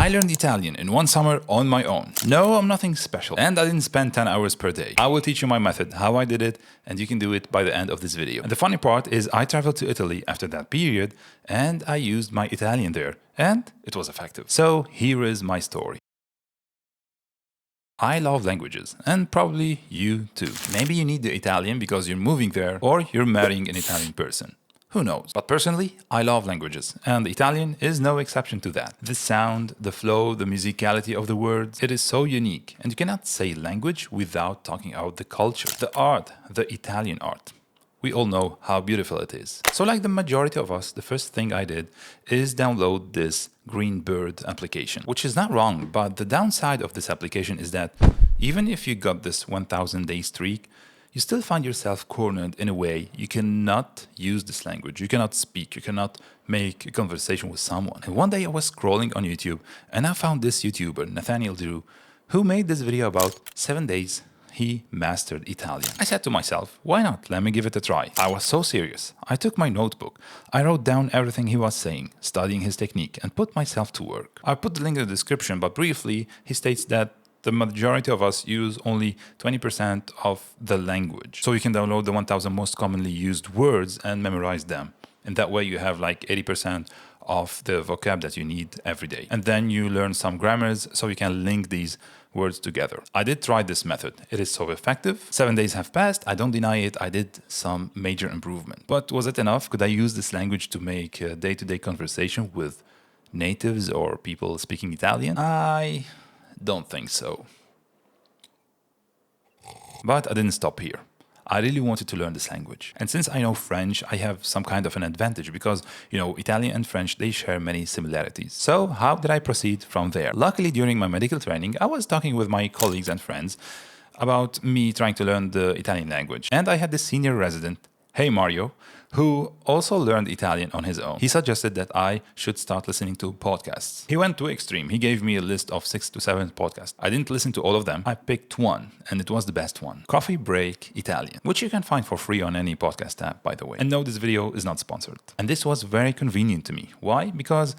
I learned Italian in one summer on my own. No, I'm nothing special, and I didn't spend 10 hours per day. I will teach you my method, how I did it, and you can do it by the end of this video. And the funny part is I traveled to Italy after that period, and I used my Italian there, and it was effective. So here is my story. I love languages, and probably you too. Maybe you need the Italian because you're moving there, or you're marrying an Italian person. Who knows? But personally, I love languages, and Italian is no exception to that. The sound, the flow, the musicality of the words, it is so unique, and you cannot say language without talking about the culture, the art, the Italian art. We all know how beautiful it is. So like the majority of us, the first thing I did is download this Green Bird application, which is not wrong, but the downside of this application is that even if you got this 1000-day streak, you still find yourself cornered in a way you cannot use this language, you cannot speak, you cannot make a conversation with someone. And one day I was scrolling on YouTube and I found this YouTuber, Nathaniel Drew, who made this video about 7 days he mastered Italian. I said to myself, why not? Let me give it a try. I was so serious. I took my notebook. I wrote down everything he was saying, studying his technique, and put myself to work. I put the link in the description, but briefly, he states that the majority of us use only 20% of the language. So you can download the 1000 most commonly used words and memorize them. And that way you have like 80% of the vocab that you need every day. And then you learn some grammars so you can link these words together. I did try this method. It is so effective. 7 days have passed. I don't deny it. I did some major improvement. But was it enough? Could I use this language to make a day-to-day conversation with natives or people speaking Italian? I don't think so. But I didn't stop here. I really wanted to learn this language. And since I know French, I have some kind of an advantage because, Italian and French, they share many similarities. So how did I proceed from there? Luckily, during my medical training, I was talking with my colleagues and friends about me trying to learn the Italian language. And I had this senior resident, hey Mario, who also learned Italian on his own. He suggested that I should start listening to podcasts. He went too extreme. He gave me a list of 6 to 7 podcasts. I didn't listen to all of them. I picked one, and it was the best one. Coffee Break Italian, which you can find for free on any podcast app, by the way. And no, this video is not sponsored. And this was very convenient to me. Why? Because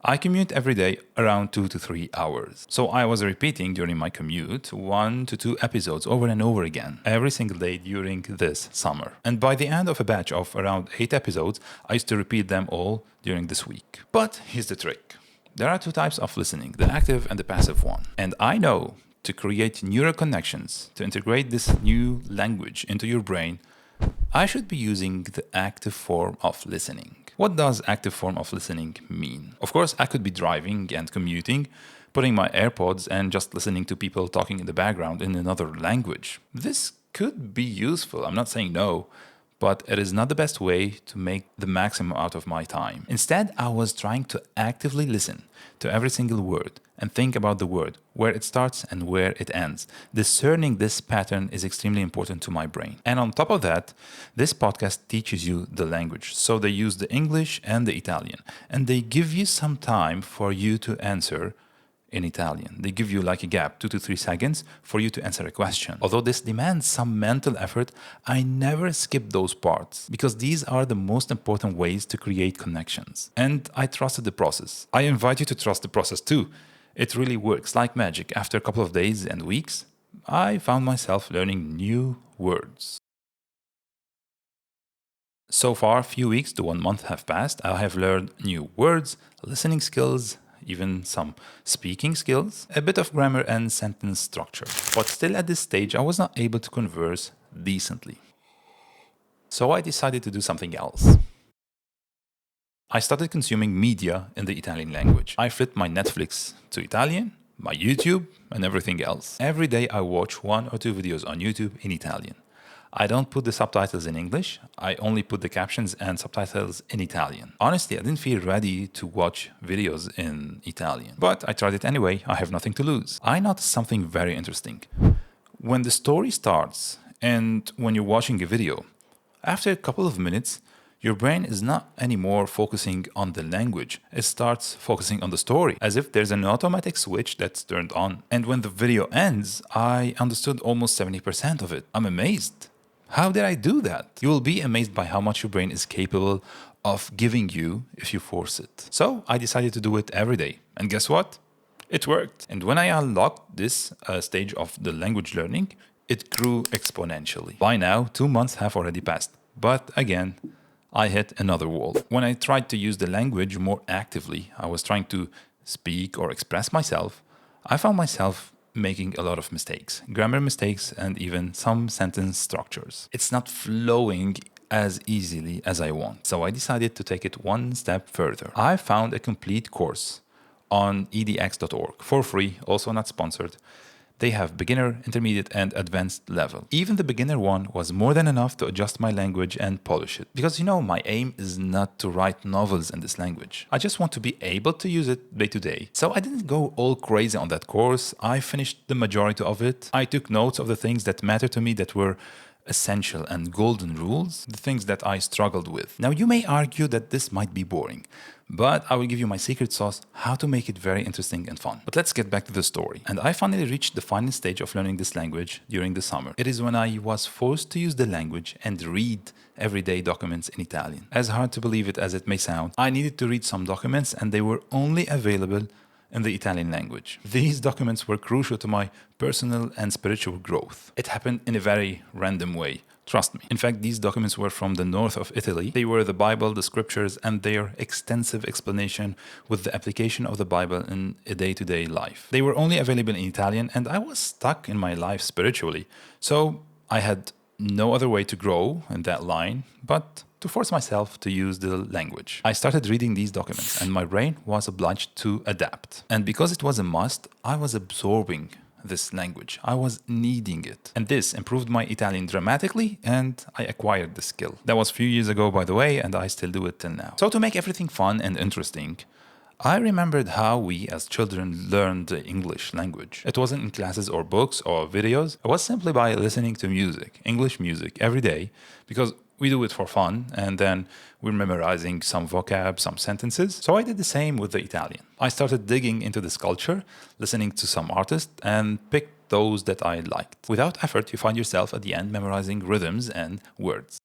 I commute every day around 2 to 3 hours. So I was repeating during my commute 1 to 2 episodes over and over again every single day during this summer. And by the end of a batch of around 8 episodes, I used to repeat them all during this week. But here's the trick. There are 2 types of listening, the active and the passive one. And I know to create neural connections, to integrate this new language into your brain, I should be using the active form of listening. What does active form of listening mean? Of course, I could be driving and commuting, putting my AirPods and just listening to people talking in the background in another language. This could be useful, I'm not saying no, but it is not the best way to make the maximum out of my time. Instead, I was trying to actively listen to every single word and think about the word, where it starts and where it ends. Discerning this pattern is extremely important to my brain. And on top of that, this podcast teaches you the language. So they use the English and the Italian, and they give you some time for you to answer in Italian. They give you like a gap, 2 to 3 seconds, for you to answer a question. Although this demands some mental effort, I never skip those parts because these are the most important ways to create connections. And I trusted the process. I invite you to trust the process too. It really works like magic. After a couple of days and weeks, I found myself learning new words. So far, a few weeks to 1 month have passed. I have learned new words, listening skills, even some speaking skills, a bit of grammar and sentence structure. But still at this stage, I was not able to converse decently. So I decided to do something else. I started consuming media in the Italian language. I flipped my Netflix to Italian, my YouTube, and everything else. Every day I watch 1 or 2 videos on YouTube in Italian. I don't put the subtitles in English, I only put the captions and subtitles in Italian. Honestly, I didn't feel ready to watch videos in Italian. But I tried it anyway, I have nothing to lose. I noticed something very interesting. When the story starts and when you're watching a video, after a couple of minutes, your brain is not anymore focusing on the language. It starts focusing on the story, as if there's an automatic switch that's turned on. And when the video ends, I understood almost 70% of it. I'm amazed. How did I do that? You will be amazed by how much your brain is capable of giving you if you force it. So I decided to do it every day. And guess what? It worked. And when I unlocked this stage of the language learning, it grew exponentially. By now, 2 months have already passed. But again, I hit another wall. When I tried to use the language more actively, I was trying to speak or express myself, I found myself making a lot of mistakes, grammar mistakes, and even some sentence structures. It's not flowing as easily as I want. So I decided to take it one step further. I found a complete course on edx.org for free, also not sponsored. They have beginner, intermediate, and advanced level. Even the beginner one was more than enough to adjust my language and polish it. Because my aim is not to write novels in this language. I just want to be able to use it day to day. So I didn't go all crazy on that course. I finished the majority of it. I took notes of the things that matter to me, that were essential and golden rules, the things that I struggled with. Now, you may argue that this might be boring, but I will give you my secret sauce, how to make it very interesting and fun. But let's get back to the story. And I finally reached the final stage of learning this language during the summer. It is when I was forced to use the language and read everyday documents in Italian. As hard to believe it as it may sound, I needed to read some documents and they were only available in the Italian language. These documents were crucial to my personal and spiritual growth. It happened in a very random way. Trust me. In fact, these documents were from the north of Italy. They were the Bible, the scriptures, and their extensive explanation with the application of the Bible in a day-to-day life. They were only available in Italian, and I was stuck in my life spiritually. So I had no other way to grow in that line but to force myself to use the language. I started reading these documents and my brain was obliged to adapt. And because it was a must, I was absorbing this language. I was needing it. And this improved my Italian dramatically and I acquired the skill. That was a few years ago, by the way, and I still do it till now. So to make everything fun and interesting, I remembered how we as children learned the English language. It wasn't in classes or books or videos. It was simply by listening to music, English music, every day, because we do it for fun, and then we're memorizing some vocab, some sentences. So I did the same with the Italian. I started digging into this culture, listening to some artists, and picked those that I liked. Without effort, you find yourself at the end memorizing rhythms and words.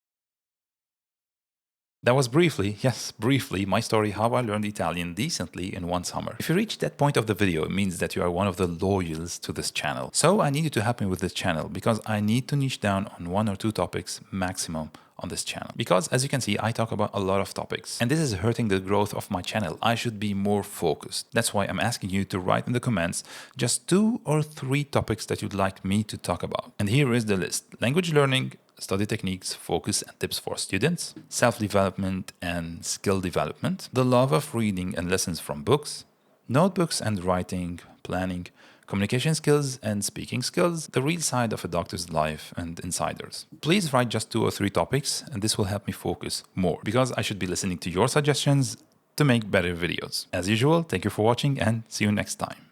That was briefly, my story how I learned Italian decently in one summer. If you reach that point of the video, it means that you are one of the loyals to this channel. So I need you to help me with this channel because I need to niche down on 1 or 2 topics maximum on this channel. Because as you can see, I talk about a lot of topics and this is hurting the growth of my channel. I should be more focused. That's why I'm asking you to write in the comments just 2 or 3 topics that you'd like me to talk about. And here is the list: language learning, study techniques, focus and tips for students, self-development and skill development, the love of reading and lessons from books, notebooks and writing, planning, communication skills and speaking skills, the real side of a doctor's life and insiders. Please write just 2 or 3 topics and this will help me focus more because I should be listening to your suggestions to make better videos. As usual, thank you for watching and see you next time.